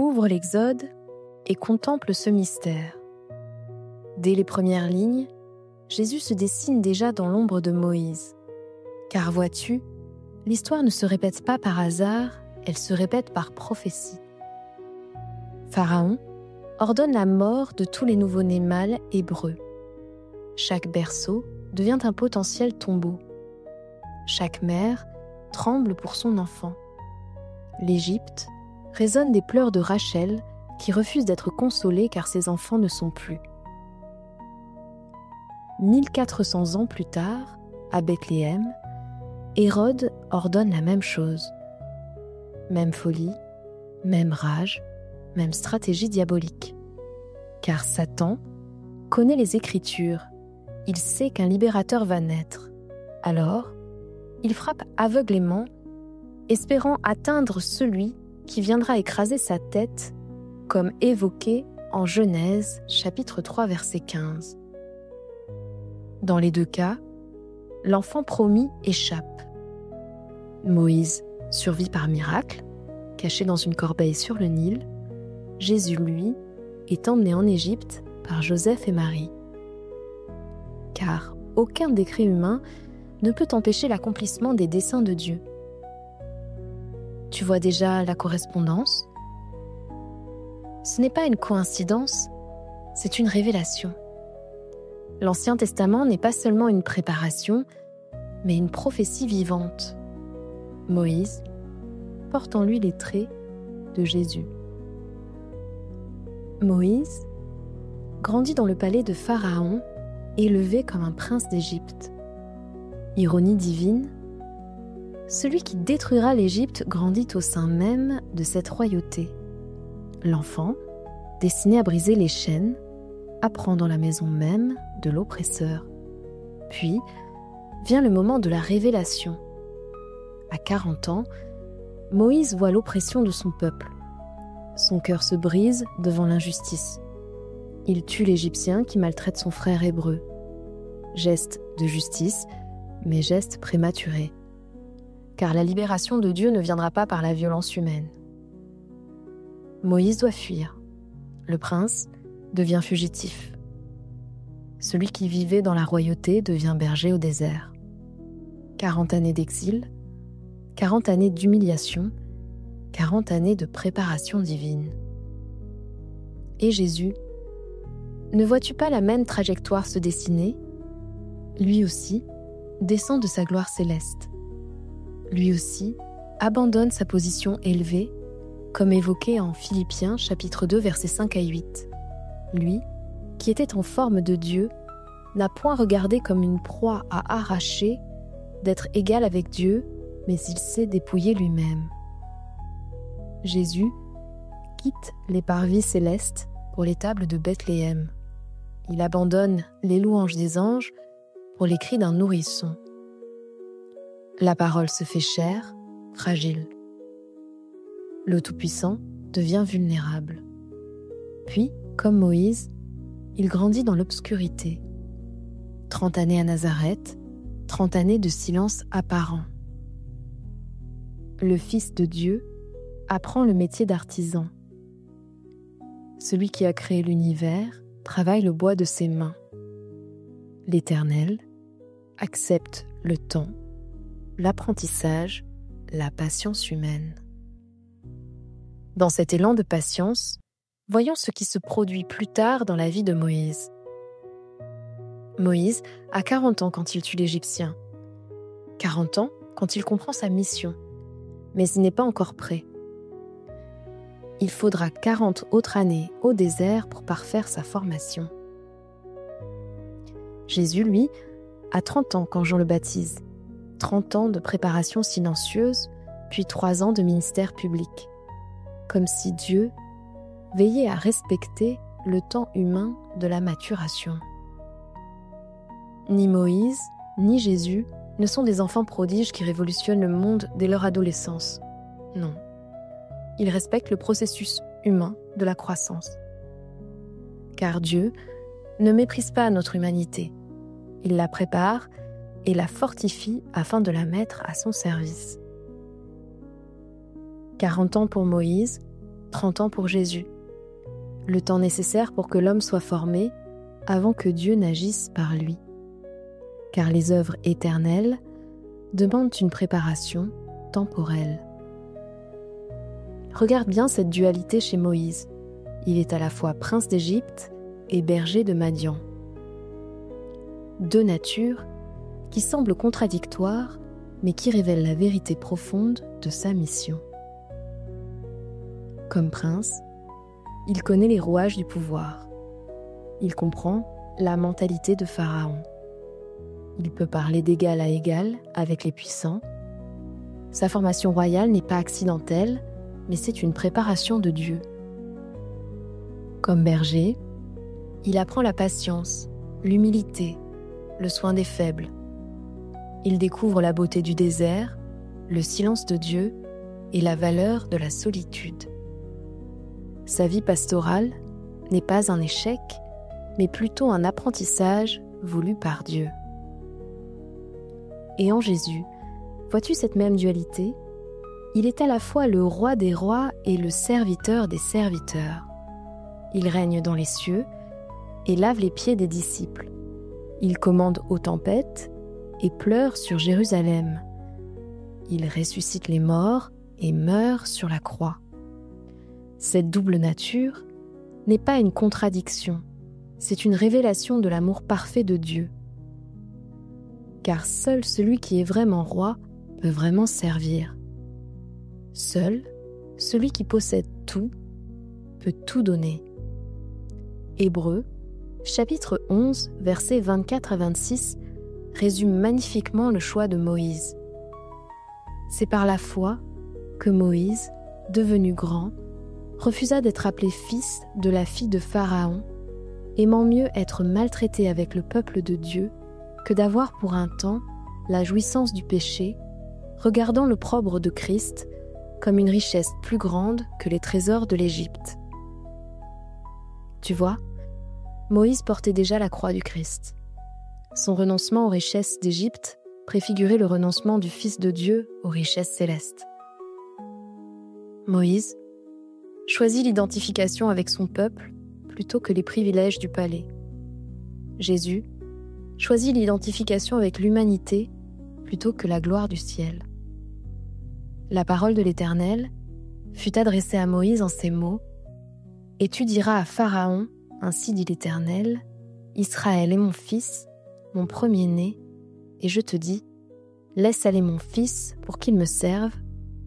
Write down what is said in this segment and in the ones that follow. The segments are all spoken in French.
Ouvre l'Exode et contemple ce mystère. Dès les premières lignes, Jésus se dessine déjà dans l'ombre de Moïse. Car vois-tu, l'histoire ne se répète pas par hasard, elle se répète par prophétie. Pharaon ordonne la mort de tous les nouveau-nés mâles hébreux. Chaque berceau devient un potentiel tombeau. Chaque mère tremble pour son enfant. L'Égypte résonne des pleurs de Rachel qui refuse d'être consolée car ses enfants ne sont plus. 1400 ans plus tard, à Bethléem, Hérode ordonne la même chose. Même folie, même rage, même stratégie diabolique. Car Satan connaît les Écritures, il sait qu'un libérateur va naître. Alors, il frappe aveuglément, espérant atteindre celui qui viendra écraser sa tête, comme évoqué en Genèse, chapitre 3, verset 15. Dans les deux cas, l'enfant promis échappe. Moïse survit par miracle, caché dans une corbeille sur le Nil. Jésus, lui, est emmené en Égypte par Joseph et Marie. Car aucun décret humain ne peut empêcher l'accomplissement des desseins de Dieu. Tu vois déjà la correspondance ? Ce n'est pas une coïncidence, c'est une révélation. L'Ancien Testament n'est pas seulement une préparation, mais une prophétie vivante. Moïse porte en lui les traits de Jésus. Moïse grandit dans le palais de Pharaon, élevé comme un prince d'Égypte. Ironie divine, celui qui détruira l'Égypte grandit au sein même de cette royauté. L'enfant, destiné à briser les chaînes, apprend dans la maison même de l'oppresseur. Puis vient le moment de la révélation. À 40 ans, Moïse voit l'oppression de son peuple. Son cœur se brise devant l'injustice. Il tue l'Égyptien qui maltraite son frère hébreu. Geste de justice, mais geste prématuré. Car la libération de Dieu ne viendra pas par la violence humaine. Moïse doit fuir. Le prince devient fugitif. Celui qui vivait dans la royauté devient berger au désert. 40 années d'exil, 40 années d'humiliation, 40 années de préparation divine. Et Jésus, ne vois-tu pas la même trajectoire se dessiner ? Lui aussi descend de sa gloire céleste. Lui aussi abandonne sa position élevée, comme évoqué en Philippiens chapitre 2 versets 5 à 8. Lui, qui était en forme de Dieu, n'a point regardé comme une proie à arracher d'être égal avec Dieu, mais il s'est dépouillé lui-même. Jésus quitte les parvis célestes pour les tables de Bethléem. Il abandonne les louanges des anges pour les cris d'un nourrisson. La parole se fait chair, fragile. Le Tout-Puissant devient vulnérable. Puis, comme Moïse, il grandit dans l'obscurité. 30 années à Nazareth, 30 années de silence apparent. Le Fils de Dieu apprend le métier d'artisan. Celui qui a créé l'univers travaille le bois de ses mains. L'Éternel accepte le temps, l'apprentissage, la patience humaine. Dans cet élan de patience, voyons ce qui se produit plus tard dans la vie de Moïse. Moïse a 40 ans quand il tue l'Égyptien. 40 ans quand il comprend sa mission, mais il n'est pas encore prêt. Il faudra 40 autres années au désert pour parfaire sa formation. Jésus, lui, a 30 ans quand Jean le baptise. 30 ans de préparation silencieuse, puis 3 ans de ministère public. Comme si Dieu veillait à respecter le temps humain de la maturation. Ni Moïse, ni Jésus ne sont des enfants prodiges qui révolutionnent le monde dès leur adolescence. Non. Ils respectent le processus humain de la croissance. Car Dieu ne méprise pas notre humanité. Il la prépare et la fortifie afin de la mettre à son service. 40 ans pour Moïse, 30 ans pour Jésus, le temps nécessaire pour que l'homme soit formé avant que Dieu n'agisse par lui. Car les œuvres éternelles demandent une préparation temporelle. Regarde bien cette dualité chez Moïse. Il est à la fois prince d'Égypte et berger de Madian. Deux natures qui semblent contradictoires, mais qui révèlent la vérité profonde de sa mission. Comme prince, il connaît les rouages du pouvoir. Il comprend la mentalité de Pharaon. Il peut parler d'égal à égal avec les puissants. Sa formation royale n'est pas accidentelle, mais c'est une préparation de Dieu. Comme berger, il apprend la patience, l'humilité, le soin des faibles. Il découvre la beauté du désert, le silence de Dieu et la valeur de la solitude. Sa vie pastorale n'est pas un échec, mais plutôt un apprentissage voulu par Dieu. Et en Jésus, vois-tu cette même dualité ? Il est à la fois le roi des rois et le serviteur des serviteurs. Il règne dans les cieux et lave les pieds des disciples. Il commande aux tempêtes et pleure sur Jérusalem. Il ressuscite les morts et meurt sur la croix. Cette double nature n'est pas une contradiction, c'est une révélation de l'amour parfait de Dieu. Car seul celui qui est vraiment roi peut vraiment servir. Seul celui qui possède tout peut tout donner. Hébreux, chapitre 11, versets 24 à 26, résume magnifiquement le choix de Moïse. C'est par la foi que Moïse, devenu grand, refusa d'être appelé fils de la fille de Pharaon, aimant mieux être maltraité avec le peuple de Dieu que d'avoir pour un temps la jouissance du péché, regardant l'opprobre de Christ comme une richesse plus grande que les trésors de l'Égypte. Tu vois, Moïse portait déjà la croix du Christ. Son renoncement aux richesses d'Égypte préfigurait le renoncement du Fils de Dieu aux richesses célestes. Moïse choisit l'identification avec son peuple plutôt que les privilèges du palais. Jésus choisit l'identification avec l'humanité plutôt que la gloire du ciel. La parole de l'Éternel fut adressée à Moïse en ces mots : « Et tu diras à Pharaon, ainsi dit l'Éternel, Israël est mon fils, mon premier-né, et je te dis, laisse aller mon fils pour qu'il me serve,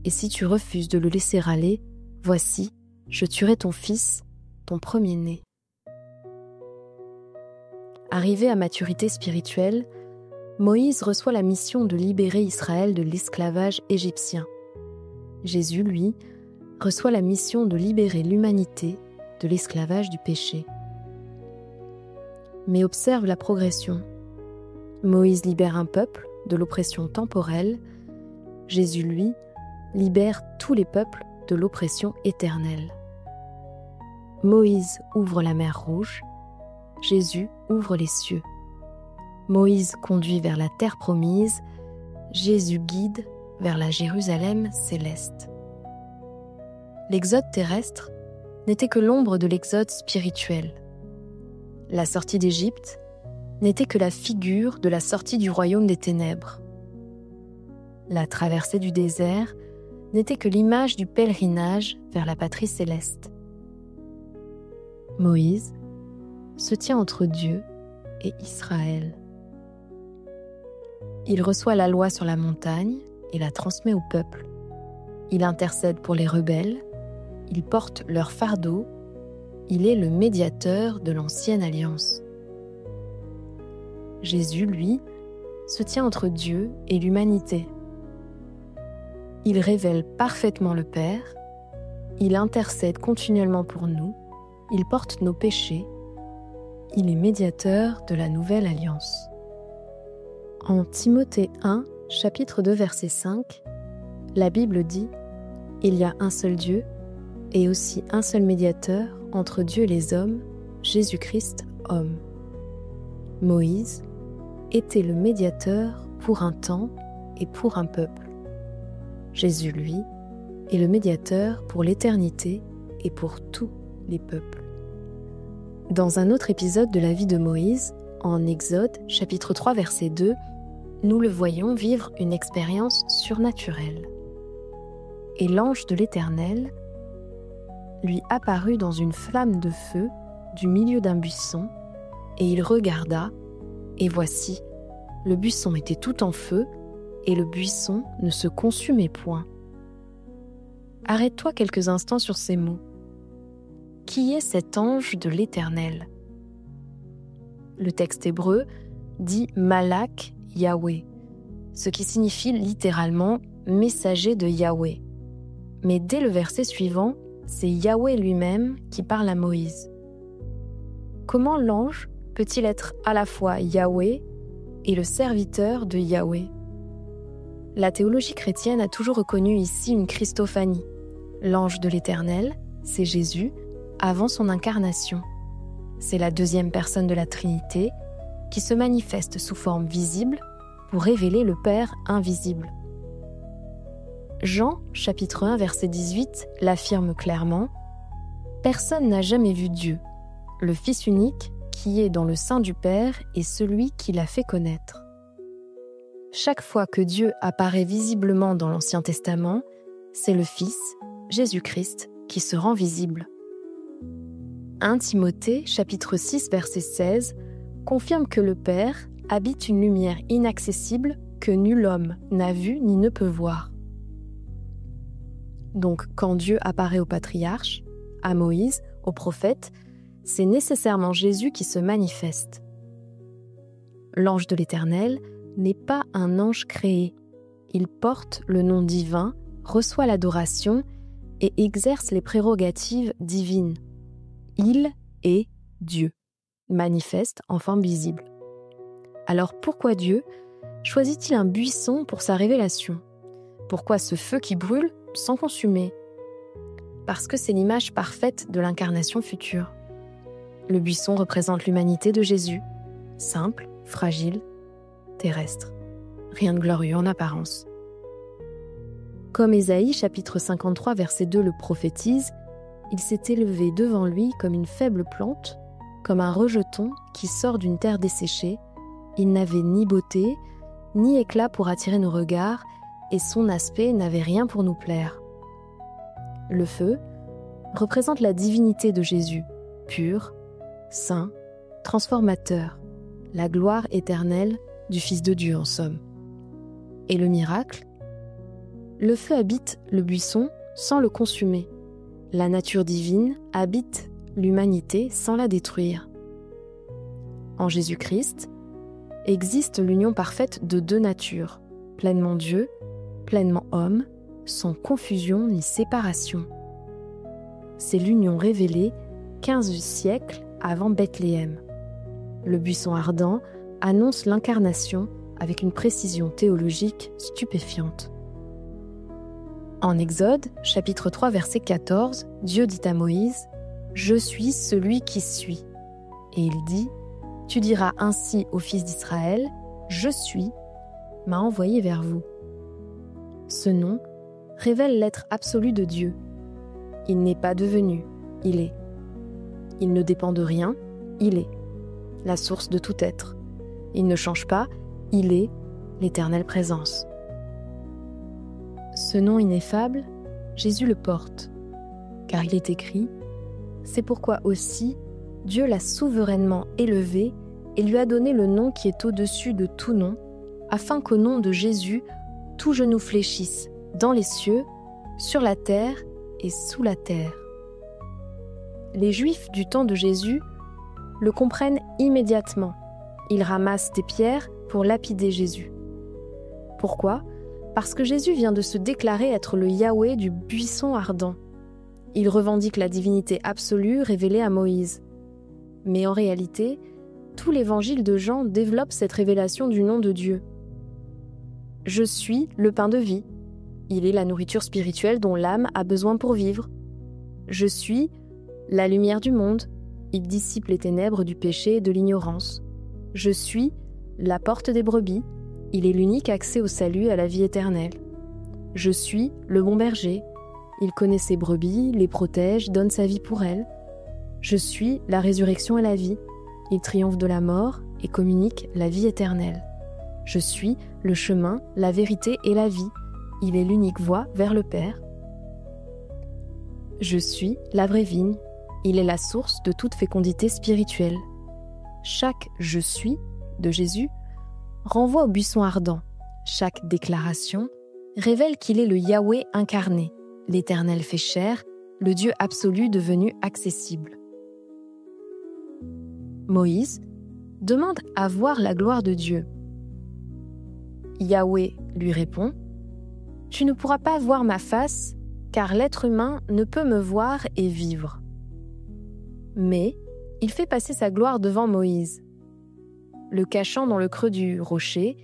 et si tu refuses de le laisser aller, voici, je tuerai ton fils, ton premier-né. » Arrivé à maturité spirituelle, Moïse reçoit la mission de libérer Israël de l'esclavage égyptien. Jésus, lui, reçoit la mission de libérer l'humanité de l'esclavage du péché. Mais observe la progression. Moïse libère un peuple de l'oppression temporelle. Jésus, lui, libère tous les peuples de l'oppression éternelle. Moïse ouvre la mer Rouge. Jésus ouvre les cieux. Moïse conduit vers la terre promise. Jésus guide vers la Jérusalem céleste. L'exode terrestre n'était que l'ombre de l'exode spirituel. La sortie d'Égypte n'était que la figure de la sortie du royaume des ténèbres. La traversée du désert n'était que l'image du pèlerinage vers la patrie céleste. Moïse se tient entre Dieu et Israël. Il reçoit la loi sur la montagne et la transmet au peuple. Il intercède pour les rebelles, il porte leur fardeau, il est le médiateur de l'ancienne alliance. Jésus, lui, se tient entre Dieu et l'humanité. Il révèle parfaitement le Père, il intercède continuellement pour nous, il porte nos péchés, il est médiateur de la nouvelle alliance. En Timothée 1, chapitre 2, verset 5, la Bible dit « Il y a un seul Dieu et aussi un seul médiateur entre Dieu et les hommes, Jésus-Christ, homme. » Moïse était le médiateur pour un temps et pour un peuple. Jésus, lui, est le médiateur pour l'éternité et pour tous les peuples. Dans un autre épisode de la vie de Moïse, en Exode, chapitre 3, verset 2, nous le voyons vivre une expérience surnaturelle. Et l'ange de l'Éternel lui apparut dans une flamme de feu du milieu d'un buisson, et il regarda, et voici, le buisson était tout en feu, et le buisson ne se consumait point. Arrête-toi quelques instants sur ces mots. Qui est cet ange de l'Éternel ? Le texte hébreu dit Malak Yahweh, ce qui signifie littéralement messager de Yahweh. Mais dès le verset suivant, c'est Yahweh lui-même qui parle à Moïse. Comment l'ange peut-il être à la fois Yahweh et le serviteur de Yahweh ? La théologie chrétienne a toujours reconnu ici une Christophanie. L'ange de l'Éternel, c'est Jésus, avant son incarnation. C'est la deuxième personne de la Trinité qui se manifeste sous forme visible pour révéler le Père invisible. Jean, chapitre 1, verset 18, l'affirme clairement « Personne n'a jamais vu Dieu, le Fils unique qui est dans le sein du Père et celui qui l'a fait connaître. » Chaque fois que Dieu apparaît visiblement dans l'Ancien Testament, c'est le Fils, Jésus-Christ, qui se rend visible. 1 Timothée, chapitre 6, verset 16, confirme que le Père habite une lumière inaccessible que nul homme n'a vue ni ne peut voir. Donc, quand Dieu apparaît au patriarche, à Moïse, aux prophètes, c'est nécessairement Jésus qui se manifeste. L'ange de l'Éternel n'est pas un ange créé. Il porte le nom divin, reçoit l'adoration et exerce les prérogatives divines. Il est Dieu, manifeste en forme visible. Alors pourquoi Dieu choisit-il un buisson pour sa révélation ? Pourquoi ce feu qui brûle sans consumer ? Parce que c'est l'image parfaite de l'incarnation future. Le buisson représente l'humanité de Jésus, simple, fragile, terrestre. Rien de glorieux en apparence. Comme Ésaïe, chapitre 53, verset 2 le prophétise, il s'est élevé devant lui comme une faible plante, comme un rejeton qui sort d'une terre desséchée. Il n'avait ni beauté, ni éclat pour attirer nos regards, et son aspect n'avait rien pour nous plaire. Le feu représente la divinité de Jésus, pur, saint, transformateur, la gloire éternelle du Fils de Dieu en somme. Et le miracle ? Le feu habite le buisson sans le consumer. La nature divine habite l'humanité sans la détruire. En Jésus-Christ, existe l'union parfaite de deux natures, pleinement Dieu, pleinement homme, sans confusion ni séparation. C'est l'union révélée 15 siècles avant Bethléem. Le buisson ardent annonce l'incarnation avec une précision théologique stupéfiante. En Exode, chapitre 3, verset 14, Dieu dit à Moïse « Je suis celui qui suis ». Et il dit « Tu diras ainsi aux fils d'Israël « Je suis » m'a envoyé vers vous. Ce nom révèle l'être absolu de Dieu. Il n'est pas devenu, il est. Il ne dépend de rien, il est. La source de tout être. Il ne change pas, il est l'éternelle présence. Ce nom ineffable, Jésus le porte, car il est écrit « C'est pourquoi aussi Dieu l'a souverainement élevé et lui a donné le nom qui est au-dessus de tout nom, afin qu'au nom de Jésus, tout genou fléchisse dans les cieux, sur la terre et sous la terre. » Les Juifs du temps de Jésus le comprennent immédiatement. Ils ramassent des pierres pour lapider Jésus. Pourquoi ? Parce que Jésus vient de se déclarer être le Yahweh du buisson ardent. Il revendique la divinité absolue révélée à Moïse. Mais en réalité, tout l'évangile de Jean développe cette révélation du nom de Dieu. « Je suis le pain de vie ». Il est la nourriture spirituelle dont l'âme a besoin pour vivre. « Je suis la lumière du monde ». Il dissipe les ténèbres du péché et de l'ignorance. « Je suis la porte des brebis ». Il est l'unique accès au salut et à la vie éternelle. Je suis le bon berger. il connaît ses brebis, les protège, donne sa vie pour elles. Je suis la résurrection et la vie. Il triomphe de la mort et communique la vie éternelle. Je suis le chemin, la vérité et la vie. Il est l'unique voie vers le Père. Je suis la vraie vigne. Il est la source de toute fécondité spirituelle. Chaque « je suis » de Jésus renvoie au buisson ardent. Chaque déclaration révèle qu'il est le Yahweh incarné, l'Éternel fait chair, le Dieu absolu devenu accessible. Moïse demande à voir la gloire de Dieu. Yahweh lui répond « Tu ne pourras pas voir ma face, car l'être humain ne peut me voir et vivre. » Mais il fait passer sa gloire devant Moïse, le cachant dans le creux du rocher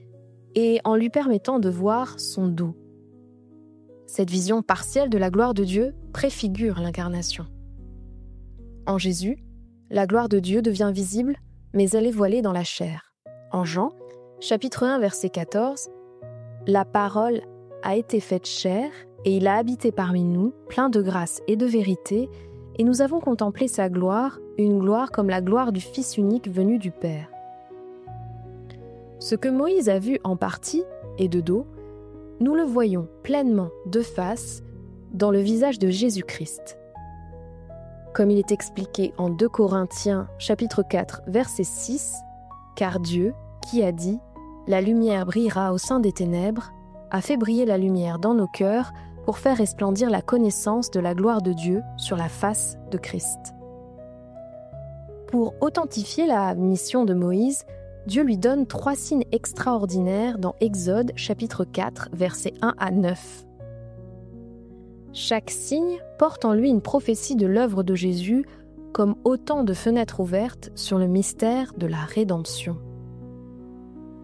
et en lui permettant de voir son dos. Cette vision partielle de la gloire de Dieu préfigure l'incarnation. En Jésus, la gloire de Dieu devient visible, mais elle est voilée dans la chair. En Jean, chapitre 1, verset 14, « La parole a été faite chair, et il a habité parmi nous, plein de grâce et de vérité, et nous avons contemplé sa gloire, une gloire comme la gloire du Fils unique venu du Père. » Ce que Moïse a vu en partie et de dos, nous le voyons pleinement de face dans le visage de Jésus-Christ. Comme il est expliqué en 2 Corinthiens chapitre 4 verset 6, « Car Dieu, qui a dit « La lumière brillera au sein des ténèbres », a fait briller la lumière dans nos cœurs pour faire resplendir la connaissance de la gloire de Dieu sur la face de Christ. » Pour authentifier la mission de Moïse, Dieu lui donne 3 signes extraordinaires dans Exode chapitre 4 versets 1 à 9. Chaque signe porte en lui une prophétie de l'œuvre de Jésus comme autant de fenêtres ouvertes sur le mystère de la rédemption.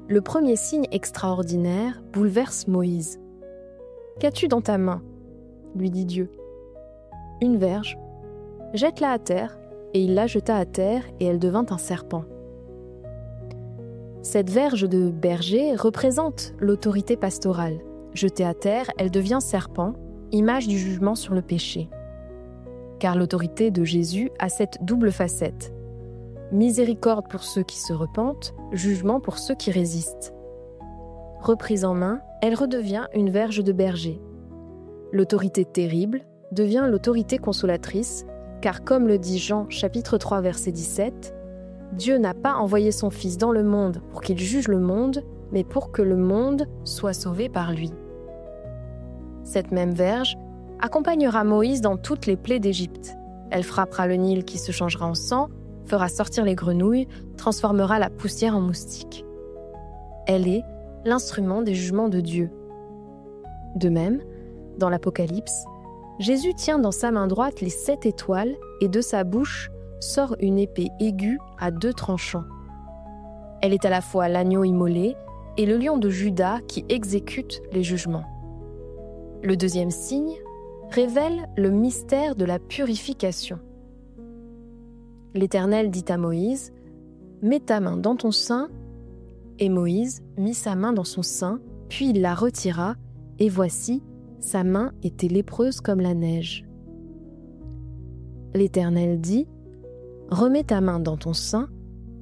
Le premier signe extraordinaire bouleverse Moïse. « Qu'as-tu dans ta main ?» lui dit Dieu. « Une verge. Jette-la à terre. » Et il la jeta à terre et elle devint un serpent. Cette verge de berger représente l'autorité pastorale. Jetée à terre, elle devient serpent, image du jugement sur le péché. Car l'autorité de Jésus a cette double facette. Miséricorde pour ceux qui se repentent, jugement pour ceux qui résistent. Reprise en main, elle redevient une verge de berger. L'autorité terrible devient l'autorité consolatrice, car comme le dit Jean chapitre 3 verset 17, Dieu n'a pas envoyé son Fils dans le monde pour qu'il juge le monde, mais pour que le monde soit sauvé par lui. Cette même verge accompagnera Moïse dans toutes les plaies d'Égypte. Elle frappera le Nil qui se changera en sang, fera sortir les grenouilles, transformera la poussière en moustiques. Elle est l'instrument des jugements de Dieu. De même, dans l'Apocalypse, Jésus tient dans sa main droite les 7 étoiles et de sa bouche sort une épée aiguë à 2 tranchants. Elle est à la fois l'agneau immolé et le lion de Juda qui exécute les jugements. Le deuxième signe révèle le mystère de la purification. L'Éternel dit à Moïse « Mets ta main dans ton sein » et Moïse mit sa main dans son sein, puis il la retira, et voici, sa main était lépreuse comme la neige. L'Éternel dit « Remets ta main dans ton sein »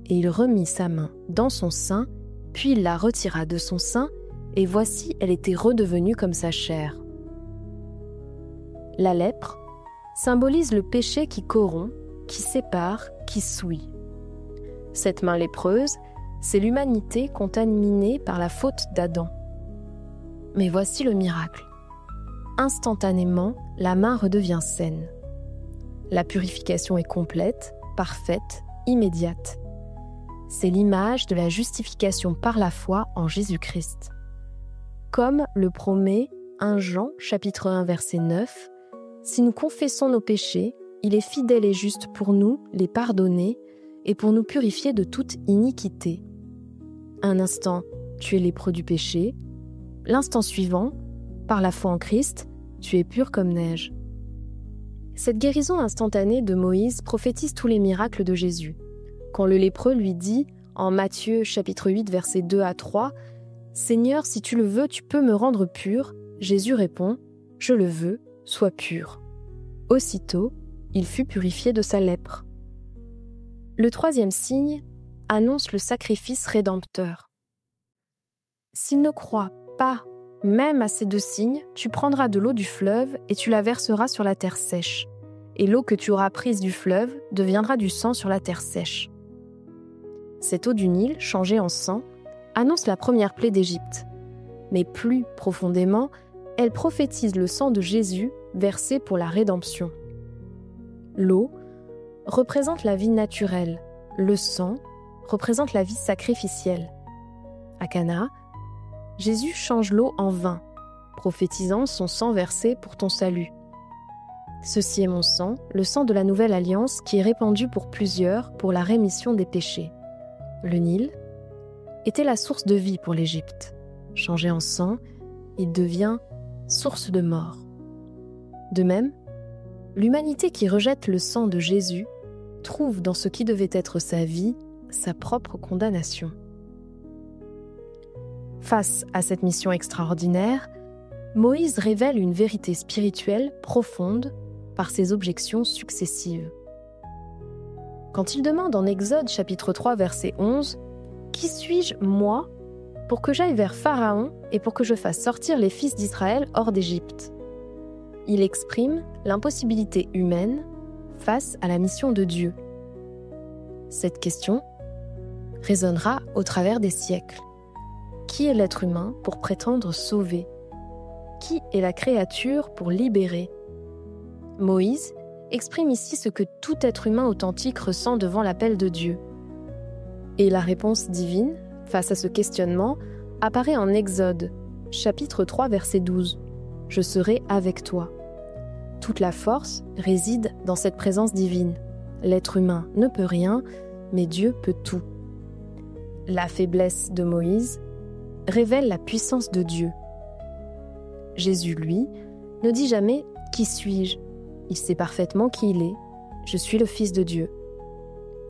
et il remit sa main dans son sein, puis il la retira de son sein, et voici, elle était redevenue comme sa chair. La lèpre symbolise le péché qui corrompt, qui sépare, qui souille. Cette main lépreuse, c'est l'humanité contaminée par la faute d'Adam. Mais voici le miracle. Instantanément, la main redevient saine. La purification est complète, parfaite, immédiate. C'est l'image de la justification par la foi en Jésus-Christ. Comme le promet 1 Jean, chapitre 1, verset 9, « Si nous confessons nos péchés, il est fidèle et juste pour nous les pardonner et pour nous purifier de toute iniquité. » Un instant, tu es lépreux du péché. L'instant suivant, par la foi en Christ, tu es pur comme neige. Cette guérison instantanée de Moïse prophétise tous les miracles de Jésus. Quand le lépreux lui dit, en Matthieu chapitre 8, versets 2 à 3, « Seigneur, si tu le veux, tu peux me rendre pur. » Jésus répond, « Je le veux, sois pur. » Aussitôt, il fut purifié de sa lèpre. Le troisième signe annonce le sacrifice rédempteur. S'il ne croit pas même à ces deux signes, tu prendras de l'eau du fleuve et tu la verseras sur la terre sèche. Et l'eau que tu auras prise du fleuve deviendra du sang sur la terre sèche. Cette eau du Nil, changée en sang, annonce la première plaie d'Égypte. Mais plus profondément, elle prophétise le sang de Jésus versé pour la rédemption. L'eau représente la vie naturelle, le sang représente la vie sacrificielle. À Cana, Jésus change l'eau en vin, prophétisant son sang versé pour ton salut. Ceci est mon sang, le sang de la nouvelle alliance qui est répandu pour plusieurs pour la rémission des péchés. Le Nil était la source de vie pour l'Égypte. Changé en sang, il devient source de mort. De même, l'humanité qui rejette le sang de Jésus trouve dans ce qui devait être sa vie sa propre condamnation. Face à cette mission extraordinaire, Moïse révèle une vérité spirituelle profonde par ses objections successives. Quand il demande en Exode chapitre 3 verset 11 « Qui suis-je, moi, pour que j'aille vers Pharaon et pour que je fasse sortir les fils d'Israël hors d'Égypte ?» Il exprime l'impossibilité humaine face à la mission de Dieu. Cette question résonnera au travers des siècles. Qui est l'être humain pour prétendre sauver ? Qui est la créature pour libérer ? Moïse exprime ici ce que tout être humain authentique ressent devant l'appel de Dieu. Et la réponse divine, face à ce questionnement, apparaît en Exode, chapitre 3, verset 12. « Je serai avec toi ». Toute la force réside dans cette présence divine. L'être humain ne peut rien, mais Dieu peut tout. La faiblesse de Moïse révèle la puissance de Dieu. Jésus, lui, ne dit jamais « Qui suis-je » ? Il sait parfaitement qui il est. « Je suis le Fils de Dieu ».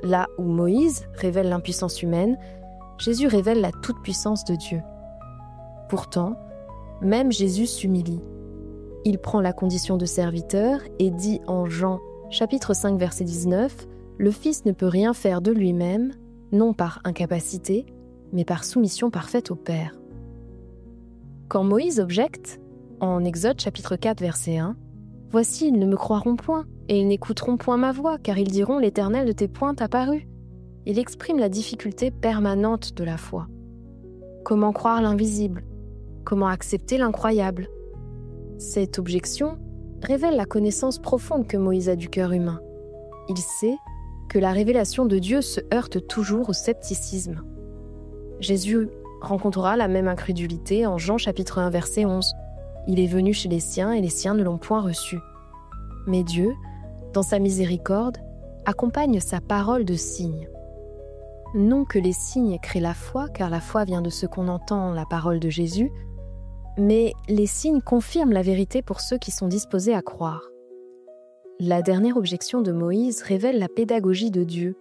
Là où Moïse révèle l'impuissance humaine, Jésus révèle la toute-puissance de Dieu. Pourtant, même Jésus s'humilie. Il prend la condition de serviteur et dit en Jean, chapitre 5, verset 19, « Le Fils ne peut rien faire de lui-même, non par incapacité, mais par soumission parfaite au Père. » Quand Moïse objecte, en Exode chapitre 4, verset 1, « Voici, ils ne me croiront point, et ils n'écouteront point ma voix, car ils diront, l'Éternel ne t'est point apparu. » Il exprime la difficulté permanente de la foi. Comment croire l'invisible ? Comment accepter l'incroyable ? Cette objection révèle la connaissance profonde que Moïse a du cœur humain. Il sait que la révélation de Dieu se heurte toujours au scepticisme. Jésus rencontrera la même incrédulité en Jean chapitre 1 verset 11. Il est venu chez les siens et les siens ne l'ont point reçu. Mais Dieu, dans sa miséricorde, accompagne sa parole de signes. Non que les signes créent la foi, car la foi vient de ce qu'on entend la parole de Jésus, mais les signes confirment la vérité pour ceux qui sont disposés à croire. La dernière objection de Moïse révèle la pédagogie de Dieu.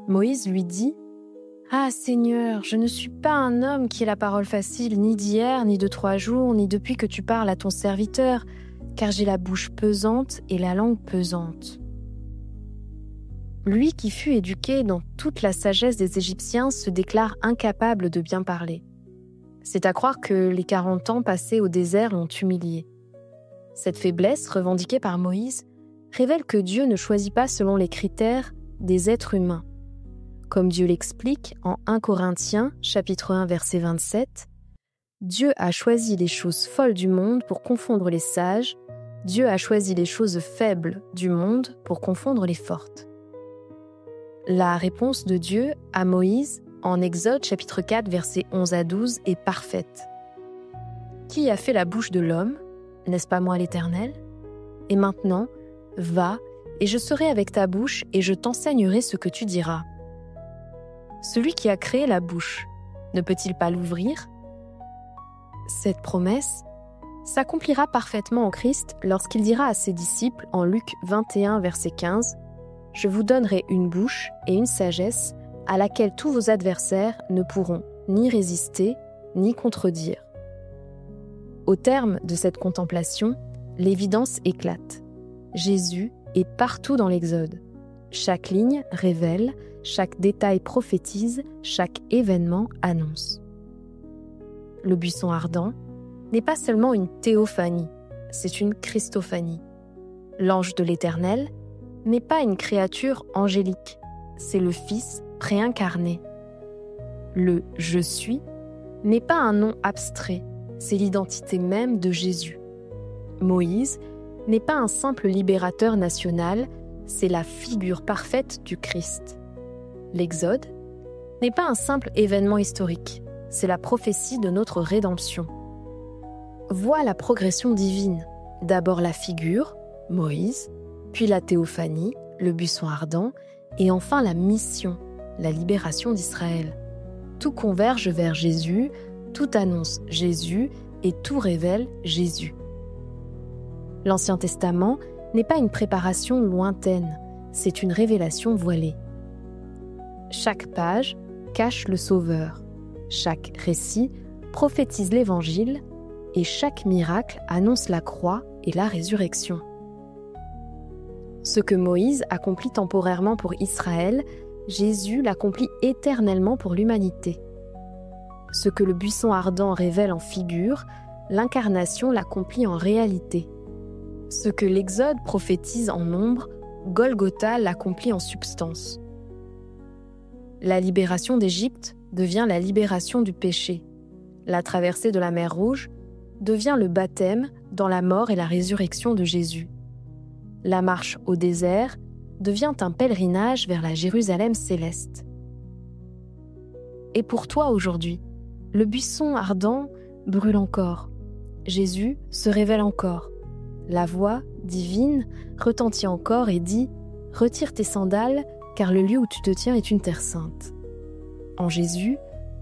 Moïse lui dit « Ah Seigneur, je ne suis pas un homme qui ait la parole facile, ni d'hier, ni de 3 jours, ni depuis que tu parles à ton serviteur, car j'ai la bouche pesante et la langue pesante. » Lui qui fut éduqué dans toute la sagesse des Égyptiens se déclare incapable de bien parler. C'est à croire que les 40 ans passés au désert l'ont humilié. Cette faiblesse, revendiquée par Moïse, révèle que Dieu ne choisit pas selon les critères des êtres humains. Comme Dieu l'explique en 1 Corinthiens, chapitre 1, verset 27, « Dieu a choisi les choses folles du monde pour confondre les sages, Dieu a choisi les choses faibles du monde pour confondre les fortes. » La réponse de Dieu à Moïse en Exode chapitre 4 versets 11 à 12 est parfaite. « Qui a fait la bouche de l'homme ? N'est-ce pas moi l'Éternel ? Et maintenant, va, et je serai avec ta bouche, et je t'enseignerai ce que tu diras. » Celui qui a créé la bouche, ne peut-il pas l'ouvrir ? Cette promesse s'accomplira parfaitement en Christ lorsqu'il dira à ses disciples en Luc 21 verset 15 « Je vous donnerai une bouche et une sagesse à laquelle tous vos adversaires ne pourront ni résister, ni contredire. » Au terme de cette contemplation, l'évidence éclate. Jésus est partout dans l'Exode. Chaque ligne révèle, chaque détail prophétise, chaque événement annonce. Le buisson ardent n'est pas seulement une théophanie, c'est une christophanie. L'ange de l'Éternel n'est pas une créature angélique, c'est le Fils préincarné. Le « je suis » n'est pas un nom abstrait, c'est l'identité même de Jésus. Moïse n'est pas un simple libérateur national, c'est la figure parfaite du Christ. L'Exode n'est pas un simple événement historique, c'est la prophétie de notre rédemption. Vois la progression divine, d'abord la figure, Moïse, puis la théophanie, le buisson ardent, et enfin la mission, la libération d'Israël. Tout converge vers Jésus, tout annonce Jésus et tout révèle Jésus. L'Ancien Testament n'est pas une préparation lointaine, c'est une révélation voilée. Chaque page cache le Sauveur, chaque récit prophétise l'Évangile et chaque miracle annonce la croix et la résurrection. Ce que Moïse accomplit temporairement pour Israël, Jésus l'accomplit éternellement pour l'humanité. Ce que le buisson ardent révèle en figure, l'incarnation l'accomplit en réalité. Ce que l'Exode prophétise en ombre, Golgotha l'accomplit en substance. La libération d'Égypte devient la libération du péché. La traversée de la mer Rouge devient le baptême dans la mort et la résurrection de Jésus. La marche au désert devient un pèlerinage vers la Jérusalem céleste. Et pour toi aujourd'hui, le buisson ardent brûle encore. Jésus se révèle encore. La voix divine retentit encore et dit « Retire tes sandales, car le lieu où tu te tiens est une terre sainte. » En Jésus,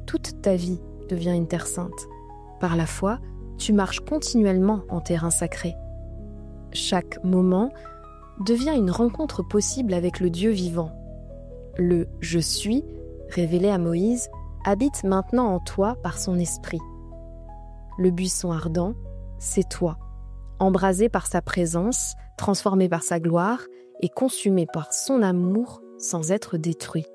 toute ta vie devient une terre sainte. Par la foi, tu marches continuellement en terrain sacré. Chaque moment devient une rencontre possible avec le Dieu vivant. Le « Je suis » révélé à Moïse habite maintenant en toi par son esprit. Le buisson ardent, c'est toi, embrasé par sa présence, transformé par sa gloire et consumé par son amour sans être détruit.